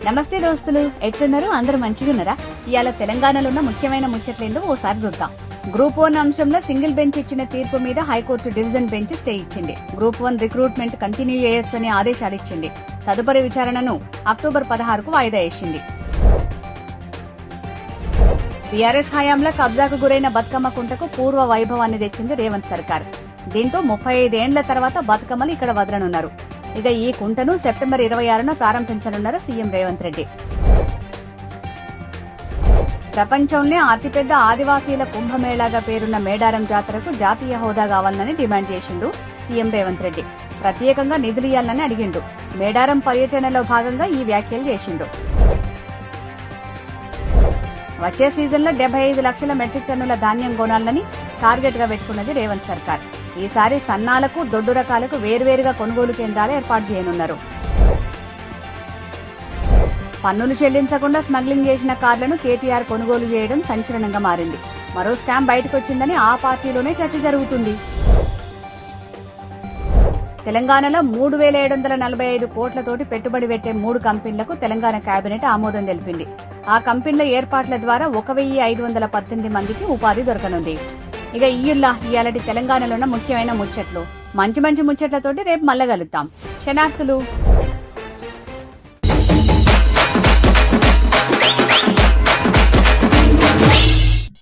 నమస్తే దోస్తులు, ఎట్లున్నారు? అందరూ మంచిగున్నారా? ఇవాళ తెలంగాణలో ఉన్న ముఖ్యమైన ముచ్చట్లేందో ఓసారి చూద్దాం. గ్రూప్ 1 అంశంలో సింగిల్ బెంచ్ ఇచ్చిన తీర్పు మీద హైకోర్టు డివిజన్ బెంచ్ స్టే ఇచ్చింది. గ్రూప్ 1 రిక్రూట్మెంట్ కంటిన్యూ చేయొచ్చని ఆదేశాలిచ్చింది. తదుపరి విచారణను అక్టోబర్ 16కు వాయిదా వేసింది. టీఆర్ఎస్ హయాంలో కబ్జాకు గురైన బతుకమ్మ కుంటకు పూర్వ వైభవాన్ని తెచ్చింది రేవంత్ సర్కార్. దీంతో 35 ఏండ్ల తర్వాత బతుకమ్మలు ఇక్కడ వదలనున్నారు. ఇక ఈ కుంటను సెప్టెంబర్ 26న ప్రారంభించనున్నారు సీఎం రేవంత్ రెడ్డి. ప్రపంచంలో అతిపెద్ద ఆదివాసీల కుంభమేళాగా పేరున్న మేడారం జాతరకు జాతీయ హోదా కావాలని డిమాండ్ చేసిండు సీఎం రేవంత్ రెడ్డి. ప్రత్యేకంగా నిధులియాలని అడిగిండు. మేడారం పర్యటనలో భాగంగా ఈ వ్యాఖ్యలు చేసిండు. వచ్చే సీజన్లో 75 లక్షల మెట్రిక్ టన్నుల ధాన్యం కొనాలని టార్గెట్ గా పెట్టుకున్నది రేవంత్ సర్కార్. ఈసారి సన్నాలకు, దొడ్డు రకాలకు వేర్వేరుగా కొనుగోలు కేంద్రాలు ఏర్పాటు చేయనున్నారు. పన్నులు చెల్లించకుండా స్మగ్లింగ్ చేసిన కార్లను కేటీఆర్ కొనుగోలు చేయడం సంచలనంగా మారింది. మరో స్కామ్ బయటకొచ్చిందని ఆ పార్టీలోనే చర్చ జరుగుతుంది. తెలంగాణలో 3,745 కోట్లతోటి పెట్టుబడి పెట్టే 3 కంపెనీలకు తెలంగాణ కేబినెట్ ఆమోదం తెలిపింది. ఆ కంపెనీల ఏర్పాట్ల ద్వారా 1,518 మందికి ఉపాధి దొరకనుంది. ఇక ఇయాలటి తెలంగాణలో ఉన్న ముఖ్యమైన ముచ్చట్లు. మంచి ముచ్చట్లతోటి రేపు మళ్ళా కలుద్దాం. శనార్థులు.